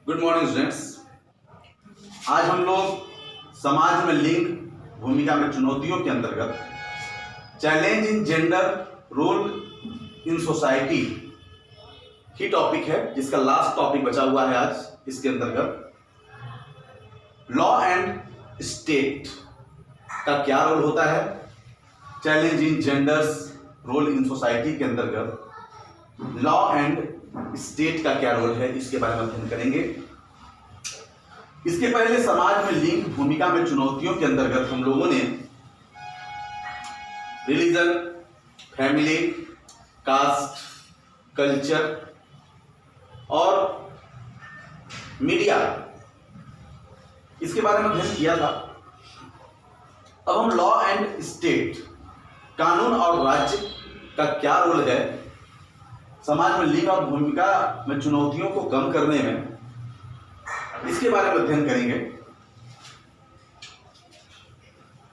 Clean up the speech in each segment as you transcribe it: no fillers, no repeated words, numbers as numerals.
Good morning students. आज हम लोग समाज में लिंग भूमिका में चुनौतियों के अंतर्गत challenge in gender role in society ही टॉपिक है, जिसका लास्ट टॉपिक बचा हुआ है आज। इसके अंतर्गत लॉ एंड स्टेट का क्या रोल होता है, challenge in genders role in society के अंतर्गत लॉ एंड स्टेट का क्या रोल है, इसके बारे में अध्ययन करेंगे। इसके पहले समाज में लिंग भूमिका में चुनौतियों के अंतर्गत हम लोगों ने रिलीजन, फैमिली, कास्ट, कल्चर और मीडिया, इसके बारे में अध्ययन किया था। अब हम लॉ एंड स्टेट, कानून और राज्य का क्या रोल है समाज में लिंग और भूमिका में चुनौतियों को कम करने में, इसके बारे में अध्ययन करेंगे।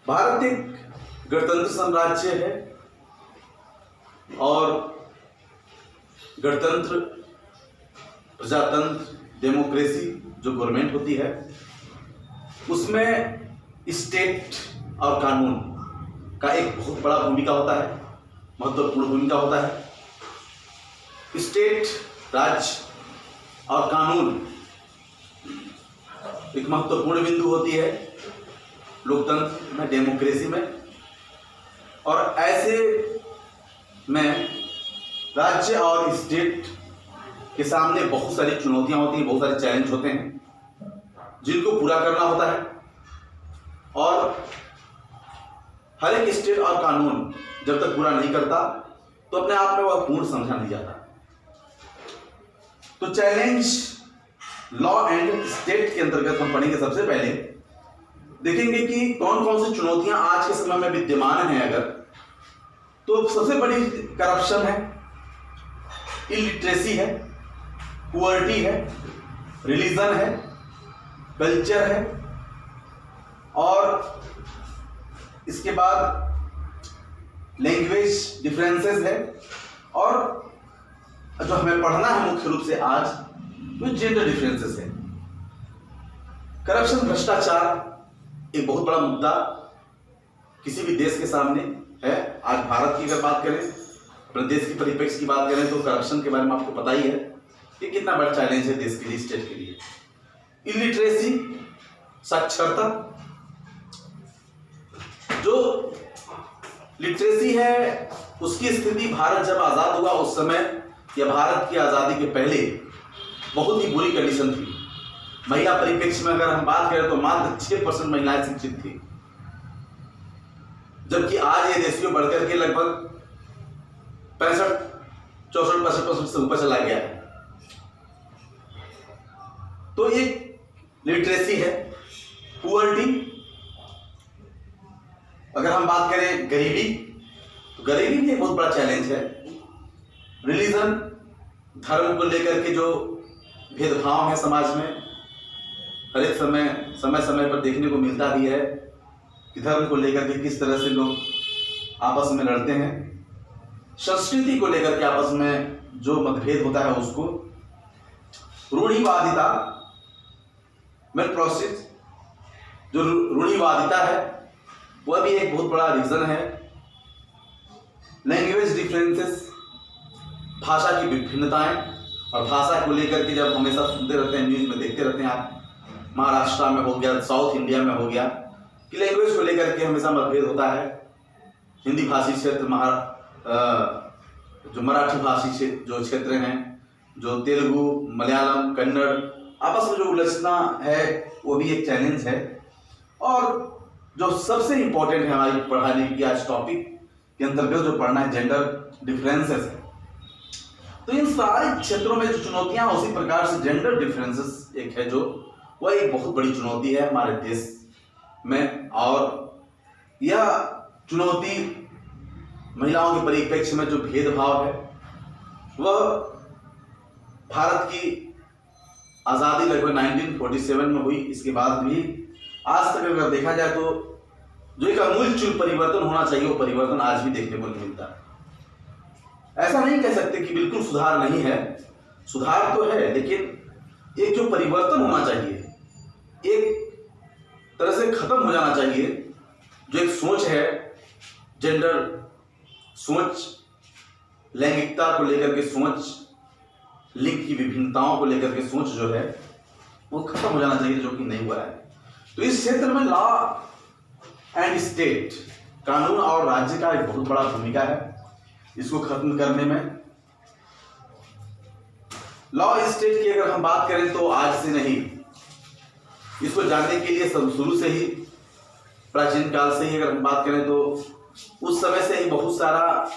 भारत एक गणतंत्र साम्राज्य है और गणतंत्र, प्रजातंत्र, डेमोक्रेसी जो गवर्नमेंट होती है, उसमें स्टेट और कानून का एक बहुत बड़ा भूमिका होता है, महत्वपूर्ण भूमिका होता है। स्टेट, राज्य और कानून एक महत्वपूर्ण बिंदु होती है लोकतंत्र में, डेमोक्रेसी में। और ऐसे में राज्य और स्टेट के सामने बहुत सारी चुनौतियां होती हैं, बहुत सारे चैलेंज होते हैं जिनको पूरा करना होता है। और हर एक स्टेट और कानून जब तक पूरा नहीं करता तो अपने आप में वह पूर्ण समझा नहीं जाता। तो चैलेंज लॉ एंड स्टेट के अंतर्गत हम पढ़ेंगे। सबसे पहले देखेंगे कि कौन कौन सी चुनौतियां आज के समय में विद्यमान हैं। अगर तो सबसे बड़ी करप्शन है, इलिटरेसी है, पुअर्टी है, रिलीजन है, कल्चर है, और इसके बाद लैंग्वेज डिफरेंसेस है, और जो हमें पढ़ना है मुख्य रूप से आज, तो जेंडर डिफरेंसेस है। करप्शन, भ्रष्टाचार एक बहुत बड़ा मुद्दा किसी भी देश के सामने है। आज भारत की अगर बात करें, अपने देश की परिप्रेक्ष्य की बात करें, तो करप्शन के बारे में आपको पता ही है कि कितना बड़ा चैलेंज है देश के लिए, स्टेट के लिए। इलिटरेसी, साक्षरता, जो लिटरेसी है उसकी स्थिति भारत जब आजाद हुआ उस समय या भारत की आजादी के पहले बहुत ही बुरी कंडीशन थी। महिला परिप्रेक्ष्य में अगर हम बात करें तो मात्र 6% महिलाएं शिक्षित थी, जबकि आज ये रेशियो बढ़कर के लगभग 65, 64, 65% से ऊपर चला गया है। तो ये लिटरेसी है। पुअर्टी, अगर हम बात करें गरीबी, तो गरीबी भी एक बहुत बड़ा चैलेंज है। रिलीजन, धर्म को लेकर के जो भेदभाव है समाज में, हर एक समय पर देखने को मिलता भी है कि धर्म को लेकर के किस तरह से लोग आपस में लड़ते हैं। संस्कृति को लेकर के आपस में जो मतभेद होता है उसको, रूढ़िवादिता, मेल प्रोसेस, जो रूढ़िवादिता है वह भी एक बहुत बड़ा रीजन है। लैंग्वेज डिफरेंसेस, भाषा की विभिन्नताएं, और भाषा को लेकर के जब हमेशा सुनते रहते हैं, न्यूज में देखते रहते हैं आप, महाराष्ट्र में हो गया, साउथ इंडिया में हो गया, कि लैंग्वेज को लेकर के हमेशा मतभेद होता है। हिंदी भाषी क्षेत्र, जो मराठी भाषी जो क्षेत्र हैं, जो तेलुगु, मलयालम, कन्नड़, आपस में जो उलझना है वो भी एक चैलेंज है। और जो सबसे इंपॉर्टेंट है हमारी पढ़ाने की आज टॉपिक के अंतर्गत जो पढ़ना है, जेंडर डिफरेंसेस है। तो इन सारे क्षेत्रों में जो चुनौतियां, उसी प्रकार से जेंडर डिफरेंसेस एक है जो वह एक बहुत बड़ी चुनौती है हमारे देश में। और यह चुनौती महिलाओं के परिप्रेक्ष्य में जो भेदभाव है, वह भारत की आज़ादी लगभग 1947 में हुई, इसके बाद भी आज तक अगर देखा जाए तो जो एक आमूलचूल परिवर्तन होना चाहिए वो परिवर्तन आज भी देखने को नहीं मिलता। ऐसा नहीं कह सकते कि बिल्कुल सुधार नहीं है, सुधार तो है, लेकिन एक जो परिवर्तन होना चाहिए, एक तरह से खत्म हो जाना चाहिए, जो एक सोच है जेंडर सोच, लैंगिकता को लेकर के सोच, लिंग की विभिन्नताओं को लेकर के सोच जो है वो खत्म हो जाना चाहिए, जो कि नहीं हुआ है। तो इस क्षेत्र में लॉ एंड स्टेट, कानून और राज्य का एक बहुत बड़ा भूमिका है इसको खत्म करने में। लॉ स्टेट की अगर हम बात करें तो आज से नहीं, इसको जानने के लिए सब शुरू से ही, प्राचीन काल से ही अगर हम बात करें तो उस समय से ही बहुत सारा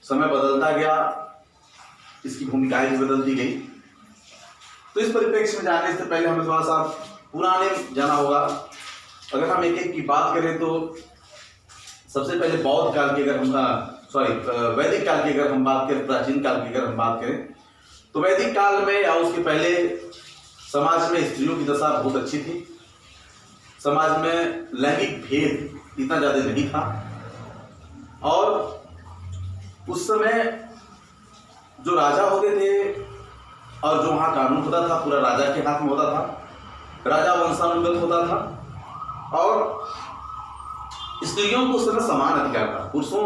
समय बदलता गया, इसकी भूमिकाएं भी बदलती गई। तो इस परिप्रेक्ष्य में जानने से पहले हमें थोड़ा सा पुराने जाना होगा। अगर हम एक एक की बात करें तो सबसे पहले बौद्ध काल की अगर हम वैदिक काल की अगर हम बात करें, प्राचीन काल की अगर हम बात करें तो वैदिक काल में या उसके पहले समाज में स्त्रियों की दशा बहुत अच्छी थी। समाज में लैंगिक भेद इतना ज़्यादा नहीं था और उस समय जो राजा होते थे और जो वहाँ कानून होता था पूरा राजा के हाथ में होता था, राजा वंशानुगत होता था और स्त्रियों को उस समय समान अधिकार था। पुरुषों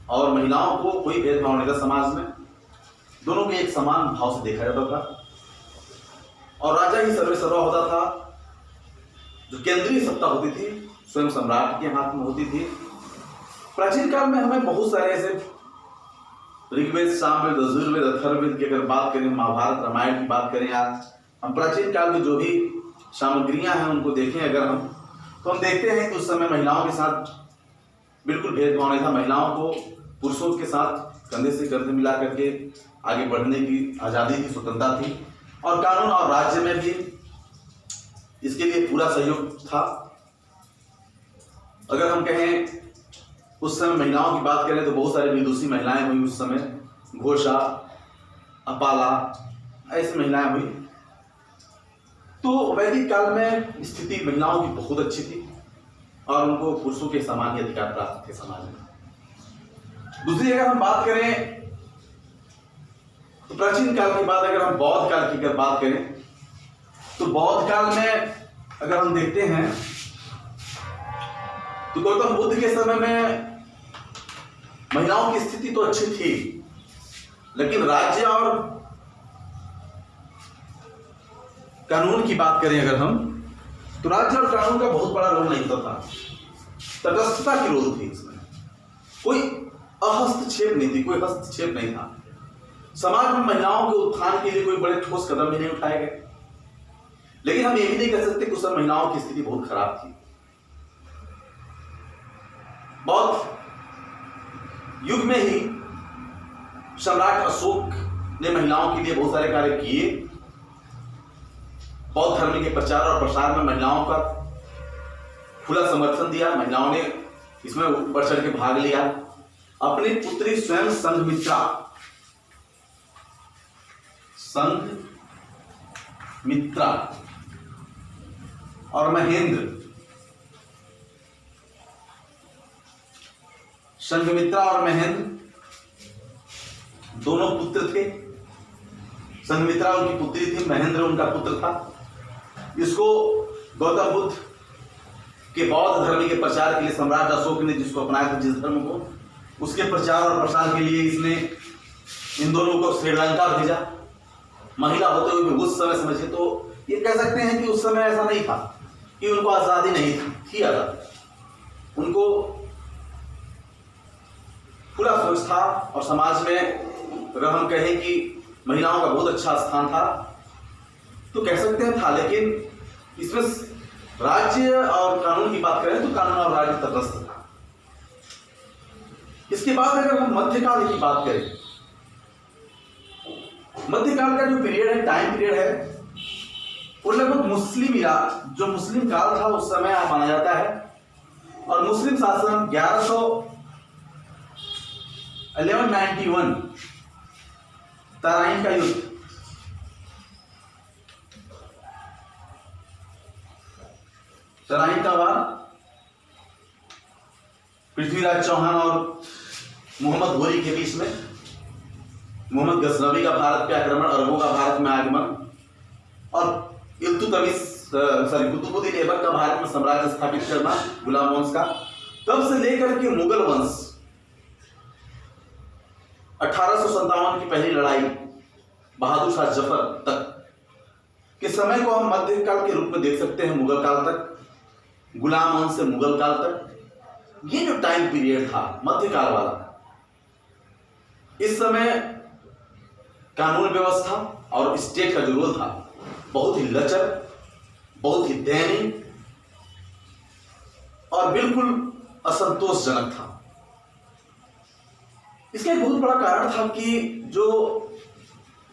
और महिलाओं को कोई भेदभाव नहीं था समाज में, दोनों को एक समान भाव से देखा जाता था और राजा ही सर्वेसर्वा होता था। जो केंद्रीय सत्ता होती थी स्वयं सम्राट के हाथ में होती थी। प्राचीन काल में हमें बहुत सारे ऐसे ऋग्वेद, सामवेद, यजुर्वेद, अथर्ववेद की अगर बात करें, महाभारत रामायण की बात करें, या हम प्राचीन काल में जो भी सामग्रियां हैं उनको देखें अगर हम, तो हम देखते हैं कि उस समय महिलाओं के साथ बिल्कुल भेदभाव नहीं था। महिलाओं को पुरुषों के साथ कंधे से कंधे मिला करके आगे बढ़ने की आज़ादी थी, स्वतंत्रता थी और कानून और राज्य में भी इसके लिए पूरा सहयोग था। अगर हम कहें उस समय महिलाओं की बात करें तो बहुत सारी विदुषी महिलाएं हुई उस समय, घोषा, अपाला, ऐसी महिलाएं हुई। तो वैदिक काल में स्थिति महिलाओं की बहुत अच्छी थी और उनको पुरुषों के समान ही अधिकार प्राप्त थे समाज में। दूसरी अगर हम बात करें तो प्राचीन काल की बात, अगर हम बौद्ध काल की अगर बात करें तो बौद्ध काल में अगर हम देखते हैं तो गौतम बुद्ध के समय में महिलाओं की स्थिति तो अच्छी थी, लेकिन राज्य और कानून की बात करें अगर हम, तो राज्य और कानून का बहुत बड़ा रोल नहीं होता था। तटस्थता की रोल थी इसमें, कोई हस्तक्षेप नहीं थी, कोई हस्तक्षेप नहीं था। समाज में महिलाओं के उत्थान के लिए कोई बड़े ठोस कदम भी नहीं उठाए गए। लेकिन हम ये भी नहीं कह सकते कि उस समय महिलाओं की स्थिति बहुत खराब थी। बौद्ध युग में ही सम्राट अशोक ने महिलाओं के लिए बहुत सारे कार्य किए। बौद्ध धर्म के प्रचार और प्रसार में महिलाओं का खुला समर्थन दिया, महिलाओं ने इसमें बढ़ चढ़ के भाग लिया। अपनी पुत्री स्वयं संघमित्रा और महेंद्र, संघमित्रा और महेंद्र दोनों पुत्र थे। संघमित्रा उनकी पुत्री थी, महेंद्र उनका पुत्र था। इसको गौतम बुद्ध के बौद्ध धर्म के प्रचार के लिए सम्राट अशोक ने जिसको अपनाया था, जिस धर्म को, उसके प्रचार और प्रसार के लिए इसने इन दोनों को श्रीलंका भेजा। महिला होते हुए भी उस समय समझिए तो ये कह सकते हैं कि उस समय ऐसा नहीं था कि उनको आज़ादी नहीं थी आज़ादी, उनको पूरा सोच था और समाज में अगर हम कहें कि महिलाओं का बहुत अच्छा स्थान था तो कह सकते हैं था। लेकिन इसमें राज्य और कानून की बात करें तो कानून और राज्य तटस्थ था। इसके बाद अगर हम मध्यकाल की बात करें, मध्यकाल का जो पीरियड है, टाइम पीरियड है, वो लगभग मुस्लिम जो मुस्लिम काल था उस समय माना जाता है। और मुस्लिम शासन 1191 तराइन का युद्ध, तराइन का वार, पृथ्वीराज चौहान और मोहम्मद घोरी के बीच में, मोहम्मद गजनवी का भारत पे आक्रमण, अरबों का भारत में आगमन, और कुतुबुद्दीन ऐबक का भारत में साम्राज्य स्थापित करना, गुलाम वंश का, तब से लेकर के मुगल वंश 1857 की पहली लड़ाई बहादुर शाह जफर तक के समय को हम मध्यकाल के रूप में देख सकते हैं। मुगल काल तक, गुलाम वंश से मुगल काल तक, ये जो टाइम पीरियड था मध्यकाल वाला, इस समय कानून व्यवस्था और स्टेट का जो रोल था बहुत ही लचर, बहुत ही दयनीय और बिल्कुल असंतोषजनक था। इसका एक बहुत बड़ा कारण था कि जो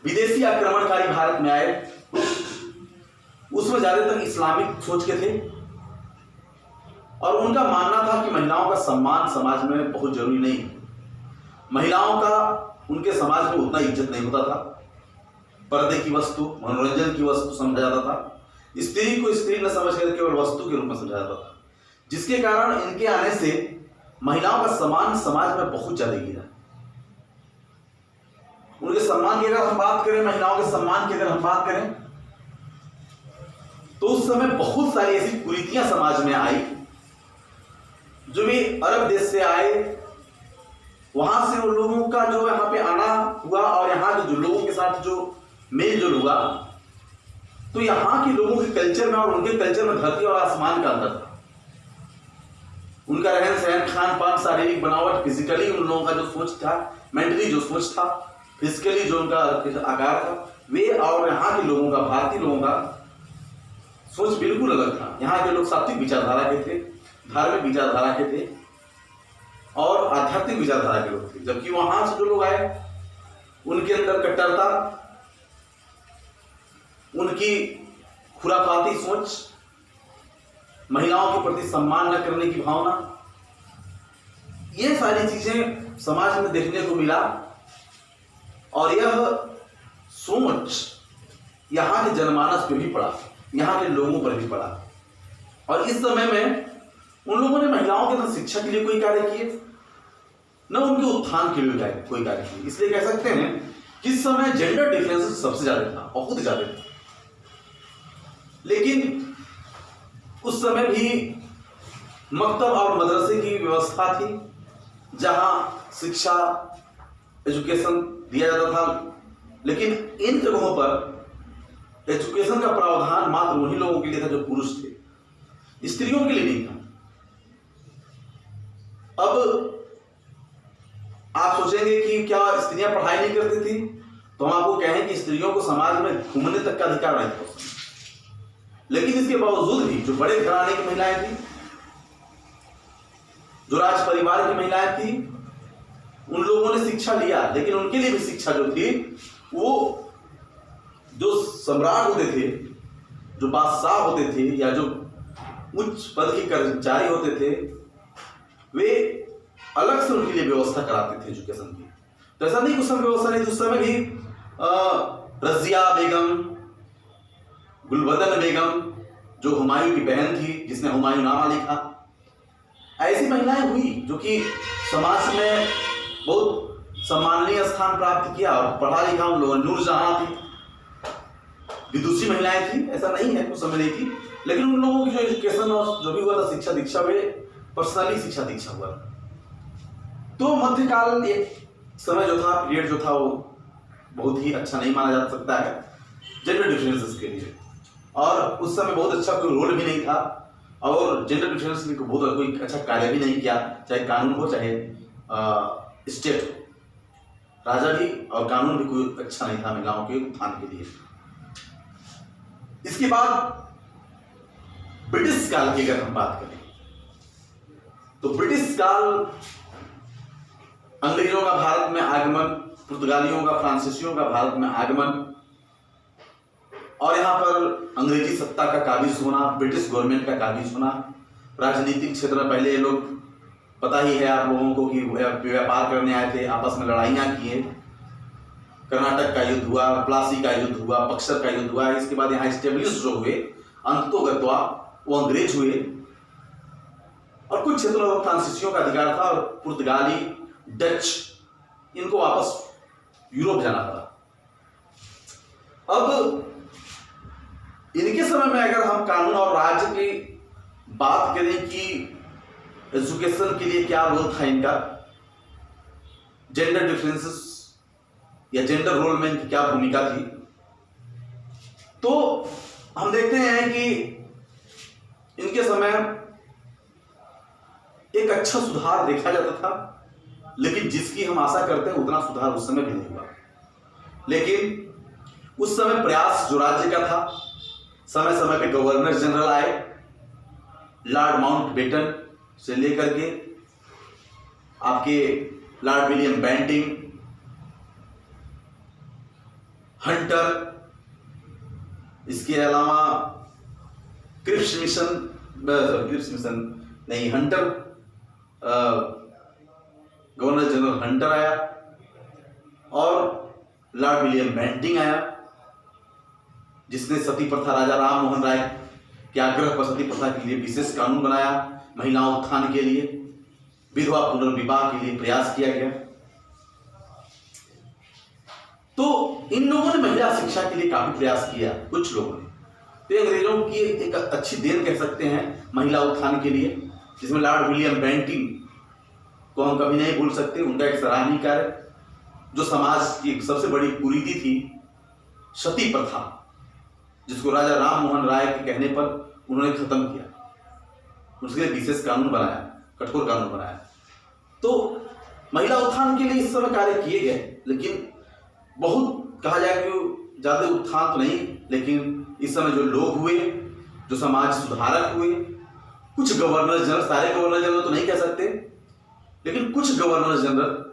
विदेशी आक्रमणकारी भारत में आए उसमें ज्यादातर इस्लामिक सोच के थे और उनका मानना था कि महिलाओं का सम्मान समाज में बहुत जरूरी नहीं, महिलाओं का उनके समाज में उतना इज्जत नहीं होता था, पर्दे की वस्तु, मनोरंजन की वस्तु समझा जाता था, स्त्री को स्त्री न समझकर केवल वस्तु के रूप में समझा जाता था, जिसके कारण इनके आने से महिलाओं का सम्मान समाज में बहुत ज्यादा गिरा। उनके सम्मान की अगर हम बात करें, महिलाओं के सम्मान की अगर हम बात करें, तो उस समय बहुत सारी ऐसी कुरीतियां समाज में आई। जो भी अरब देश से आए, वहां से उन लोगों का जो यहाँ पे आना हुआ और यहाँ के जो लोगों के साथ जो मेल जोल हुआ, तो यहाँ के लोगों के कल्चर में और उनके कल्चर में धरती और आसमान का अंतर था। उनका रहन सहन, खान पान, शारीरिक बनावट, फिजिकली उन लोगों का जो सोच था, मेंटली जो सोच था, फिजिकली जो उनका आकार था, वे और यहाँ के लोगों का, भारतीय लोगों का सोच बिल्कुल अलग था। यहाँ के लोग सात्विक विचारधारा के थे, धार्मिक विचारधारा के थे और आध्यात्मिक विचारधारा के लोग थे, जबकि वहां से जो लोग आए उनके अंदर कट्टरता, उनकी खुराफाती सोच, महिलाओं के प्रति सम्मान न करने की भावना, ये सारी चीजें समाज में देखने को मिला और यह सोच यहाँ के जनमानस पे भी पड़ा, यहाँ के लोगों पर भी पड़ा। और इस समय में उन लोगों ने महिलाओं के न शिक्षा के लिए कोई कार्य किए, न उनके उत्थान के लिए कोई कार्य किए। इसलिए कह सकते हैं कि इस समय जेंडर डिफरेंस सबसे ज्यादा था, बहुत ज्यादा था। लेकिन उस समय भी मकतब और मदरसे की व्यवस्था थी, जहां शिक्षा, एजुकेशन दिया जाता था। लेकिन इन जगहों पर एजुकेशन का प्रावधान मात्र उन्हीं लोगों के लिए था जो पुरुष थे, स्त्रियों के लिए नहीं था। अब आप सोचेंगे कि क्या स्त्रियां पढ़ाई नहीं करती थी, तो हम आपको कहें कि स्त्रियों को समाज में घूमने तक का अधिकार नहीं था। लेकिन इसके बावजूद भी जो बड़े घराने की महिलाएं थी, जो राज परिवार की महिलाएं थी, उन लोगों ने शिक्षा लिया। लेकिन उनके लिए भी शिक्षा जो थी, वो जो सम्राट होते थे, जो बादशाह होते थे या जो उच्च पद के कर्मचारी होते थे, वे अलग से उनके लिए व्यवस्था कराते थे एजुकेशन की। तो ऐसा नहीं, उस समय व्यवस्था नहीं थी। उस समय भी रजिया बेगम, गुलबदन बेगम जो हुमायूं की बहन थी, जिसने हुमायूं नामा लिखा, ऐसी महिलाएं हुई जो कि समाज में बहुत सम्माननीय स्थान प्राप्त किया और पढ़ा लिखा उन लोगों। नूरजहां थी, विदुषी महिलाएं थी, ऐसा नहीं है उस समय नहीं थी, लेकिन उन लोगों की जो एजुकेशन और जो भी हुआ था शिक्षा दीक्षा, वे पर्सनली शिक्षा दीक्षा हुआ। तो मध्यकाल एक समय जो था, पीरियड जो था, वो बहुत ही अच्छा नहीं माना जा सकता है जेंडर डिफरेंसेस के लिए। और उस समय बहुत अच्छा कोई रोल भी नहीं था और जेंडर डिफरेंस ने बहुत कोई अच्छा कार्य भी नहीं किया, चाहे कानून हो चाहे स्टेट हो। राजा भी और कानून भी कोई अच्छा नहीं था महिलाओं के उत्थान के लिए। इसके बाद ब्रिटिश काल की अगर हम बात करें, तो ब्रिटिश काल, अंग्रेजों का भारत में आगमन, पुर्तगालियों का, फ्रांसीसियों का भारत में आगमन और यहाँ पर अंग्रेजी सत्ता का काबिज होना, ब्रिटिश गवर्नमेंट का काबिज होना। राजनीतिक क्षेत्र में पहले ये लोग, पता ही है आप लोगों को कि व्यापार करने आए थे, आपस में लड़ाइयाँ किए, कर्नाटक का युद्ध हुआ, प्लासी का युद्ध हुआ, बक्सर का युद्ध हुआ। इसके बाद यहाँ स्टेब्लिश जो हुए अंततोगत्वा वो अंग्रेज हुए और कुछ क्षेत्रों में फ्रांसीसियों का अधिकार था और पुर्तगाली, डच, इनको वापस यूरोप जाना पड़ा। अब इनके समय में अगर हम कानून और राज्य की बात करें कि एजुकेशन के लिए क्या रोल था इनका, जेंडर डिफरेंसेस या जेंडर रोल में इनकी क्या भूमिका थी, तो हम देखते हैं कि इनके समय एक अच्छा सुधार देखा जाता था, लेकिन जिसकी हम आशा करते हैं उतना सुधार उस समय भी नहीं हुआ। लेकिन उस समय प्रयास जो राज्य का था, समय समय पे गवर्नर जनरल आए, लॉर्ड माउंटबेटन से लेकर के आपके लॉर्ड विलियम बेंटिंग, हंटर, इसके अलावा क्रिप्स मिशन नहीं, हंटर, गवर्नर जनरल हंटर आया और लॉर्ड विलियम बेंटिंग आया, जिसने सती प्रथा, राजा राम मोहन राय के आग्रह पर सती प्रथा के लिए विशेष कानून बनाया, महिलाओं उत्थान के लिए, विधवा पुनर्विवाह के लिए प्रयास किया गया। तो इन लोगों ने महिला शिक्षा के लिए काफी प्रयास किया, कुछ लोगों ने। तो अंग्रेजों की एक अच्छी देन कह सकते हैं महिला उत्थान के लिए, जिसमें लॉर्ड विलियम बेंटिंग को हम कभी नहीं भूल सकते। उनका एक सराहनीय कार्य, जो समाज की सबसे बड़ी कुरीति थी, सती प्रथा, जिसको राजा राम मोहन राय के कहने पर उन्होंने खत्म किया, उसके लिए विशेष कानून बनाया, कठोर कानून बनाया। तो महिला उत्थान के लिए इस समय कार्य किए गए, लेकिन बहुत कहा जाए कि ज्यादा उत्थान तो नहीं, लेकिन इस समय जो लोग हुए, जो समाज सुधारक हुए, कुछ गवर्नर जनरल, सारे गवर्नर जनरल तो नहीं कह सकते, लेकिन कुछ गवर्नर जनरल,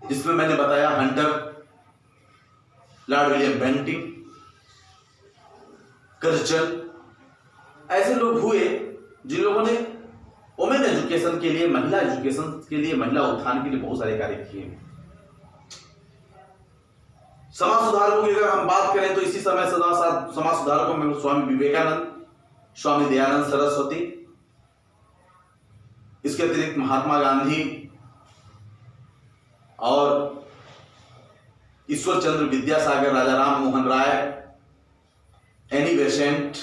जिसमें मैंने बताया Hunter, Lord William Bentinck, Curzon, ऐसे लोग हुए जिन लोगों ने वुमेन एजुकेशन के लिए, महिला एजुकेशन के लिए, महिला उत्थान के लिए बहुत सारे कार्य किए। समाज सुधारकों की अगर हम बात करें तो इसी समय समाज सुधारकों में स्वामी विवेकानंद, स्वामी दयानंद सरस्वती, इसके अतिरिक्त महात्मा गांधी और ईश्वर चंद्र विद्यासागर, राजा राम मोहन राय, एनी बेसेंट,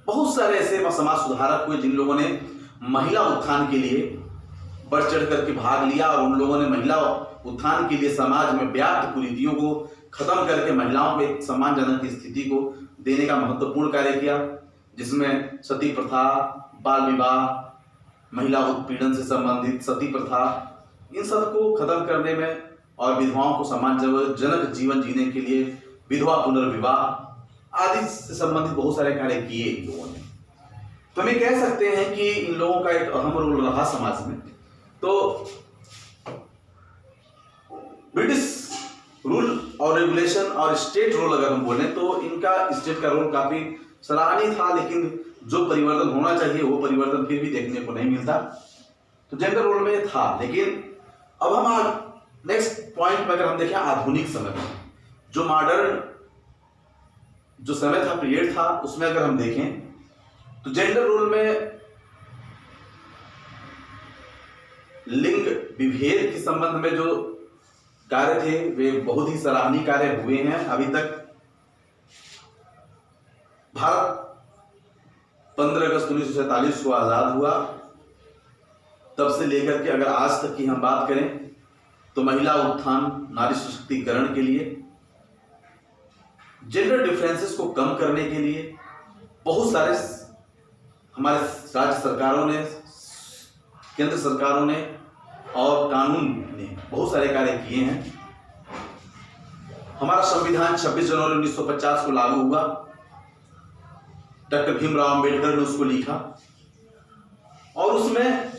बहुत सारे ऐसे समाज सुधारक हुए जिन लोगों ने महिला उत्थान के लिए बढ़ चढ़ करके भाग लिया, और उन लोगों ने महिला उत्थान के लिए समाज में व्याप्त कुरीतियों को खत्म करके महिलाओं को एक सम्मानजनक की स्थिति को देने का महत्वपूर्ण कार्य किया, जिसमें सती प्रथा, बाल विवाह, महिला उत्पीड़न से संबंधित सती प्रथा, इन सब को खत्म करने में और विधवाओं को सम्मानजनक जीवन जीने के लिए विधवा पुनर्विवाह आदि से संबंधित बहुत सारे कार्य किए इन लोगों ने। तो हम ये कह सकते हैं कि इन लोगों का एक अहम रोल रहा समाज में। तो ब्रिटिश रूल और रेगुलेशन और स्टेट रोल अगर हम बोलें तो इनका स्टेट का रोल काफी सराहनीय था, लेकिन जो परिवर्तन होना चाहिए वो परिवर्तन फिर भी देखने को नहीं मिलता। तो जेंडर रोल में था, लेकिन अब हम नेक्स्ट पॉइंट में अगर हम देखें, आधुनिक समय में जो मॉडर्न जो समय था, पीरियड था, उसमें अगर हम देखें तो जेंडर रोल में लिंग विभेद के संबंध में जो कार्य थे वे बहुत ही सराहनीय कार्य हुए हैं। अभी तक भारत 15 अगस्त 1947 को आजाद हुआ, तब से लेकर के अगर आज तक की हम बात करें तो महिला उत्थान, नारी सशक्तिकरण के लिए, जेंडर डिफरेंसेस को कम करने के लिए बहुत सारे हमारे राज्य सरकारों ने, केंद्र सरकारों ने और कानून ने बहुत सारे कार्य किए हैं। हमारा संविधान 26 जनवरी 1950 को लागू हुआ, डॉक्टर भीमराव अंबेडकर ने उसको लिखा, और उसमें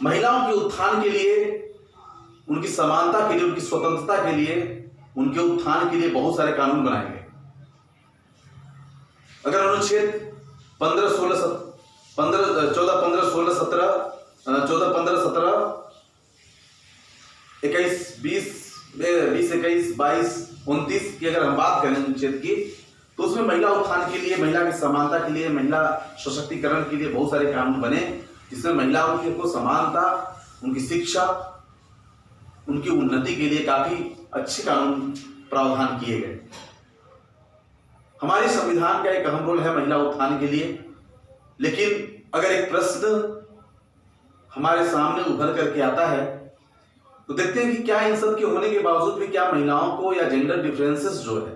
महिलाओं के उत्थान के लिए, उनकी समानता के लिए, उनकी स्वतंत्रता के लिए, उनके उत्थान के लिए बहुत सारे कानून बनाए गए। अगर अनुच्छेद 14, 15, 16, 17, 21, 20, 21, 22, 29 की अगर हम बात करें अनुच्छेद की, तो उसमें महिला उत्थान के लिए, महिला की समानता के लिए, महिला सशक्तिकरण के लिए बहुत सारे कानून बने, जिसमें महिलाओं की को समानता, उनकी शिक्षा, उनकी उन्नति के लिए काफी अच्छे कानून प्रावधान किए गए। हमारे संविधान का एक अहम रोल है महिला उत्थान के लिए, लेकिन अगर एक प्रश्न हमारे सामने उभर करके आता है तो देखते हैं कि क्या इन सब के होने के बावजूद भी क्या महिलाओं को या जेंडर डिफरेंसेस जो है,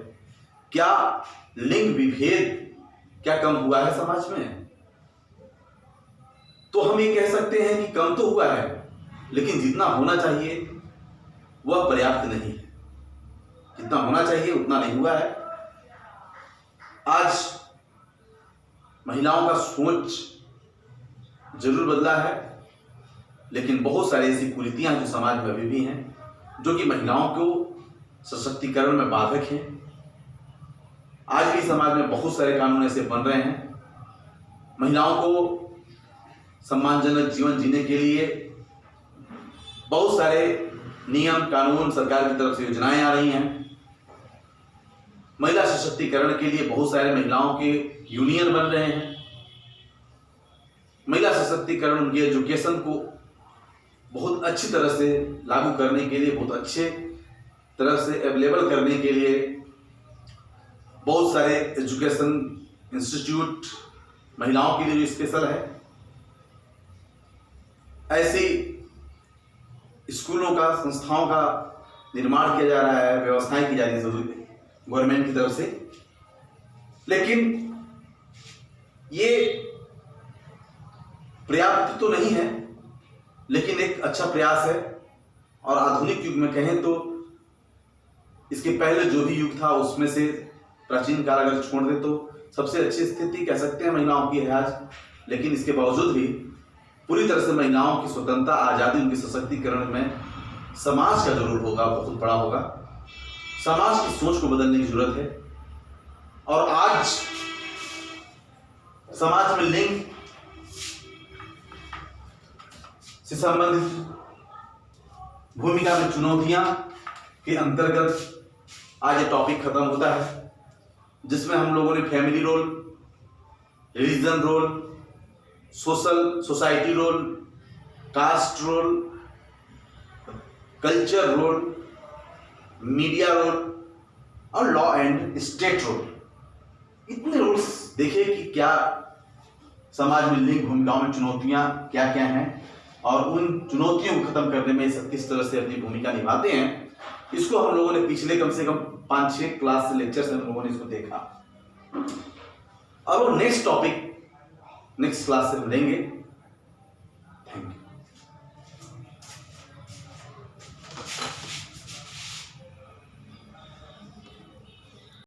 क्या लिंग विभेद क्या कम हुआ है समाज में? तो हम ये कह सकते हैं कि कम तो हुआ है, लेकिन जितना होना चाहिए वह पर्याप्त नहीं है। जितना होना चाहिए उतना नहीं हुआ है। आज महिलाओं का सोच जरूर बदला है, लेकिन बहुत सारी ऐसी कुरीतियां जो समाज में अभी भी हैं, जो कि महिलाओं को सशक्तिकरण में बाधक हैं। आज भी समाज में बहुत सारे कानून ऐसे बन रहे हैं, महिलाओं को सम्मानजनक जीवन जीने के लिए बहुत सारे नियम कानून सरकार की तरफ से योजनाएं आ रही हैं। महिला सशक्तिकरण के लिए बहुत सारे महिलाओं के यूनियन बन रहे हैं। महिला सशक्तिकरण उनकी एजुकेशन को बहुत अच्छी तरह से लागू करने के लिए, बहुत अच्छे तरह से अवेलेबल करने के लिए बहुत सारे एजुकेशन इंस्टीट्यूट महिलाओं के लिए जो स्पेशल है, ऐसी स्कूलों का संस्थाओं का निर्माण किया जा रहा है, व्यवस्थाएं की जा रही है गवर्नमेंट की तरफ से। लेकिन ये पर्याप्त तो नहीं है, लेकिन एक अच्छा प्रयास है। और आधुनिक युग में कहें तो इसके पहले जो भी युग था उसमें से प्राचीन काल अगर छोड़ दे तो सबसे अच्छी स्थिति कह सकते हैं महिलाओं की है आज। लेकिन इसके बावजूद भी पूरी तरह से महिलाओं की स्वतंत्रता, आज़ादी, उनके सशक्तिकरण में समाज का जरूर होगा, बहुत बड़ा होगा। समाज की सोच को बदलने की जरूरत है। और आज समाज में लिंग से संबंधित भूमिका में चुनौतियां के अंतर्गत आज ये टॉपिक खत्म होता है, जिसमें हम लोगों ने family role, religion role, society role, caste role, culture role, media role और लॉ एंड स्टेट रोल, इतने रोल्स देखे कि क्या समाज में लिंग भूमिकाओं में चुनौतियां क्या क्या हैं और उन चुनौतियों को खत्म करने में सब किस तरह से अपनी भूमिका निभाते हैं। इसको हम लोगों ने पिछले कम से कम 5-6 क्लास से लेक्चर से हम लोगों ने इसको देखा। अब वो नेक्स्ट टॉपिक नेक्स्ट क्लास से हम लेंगे।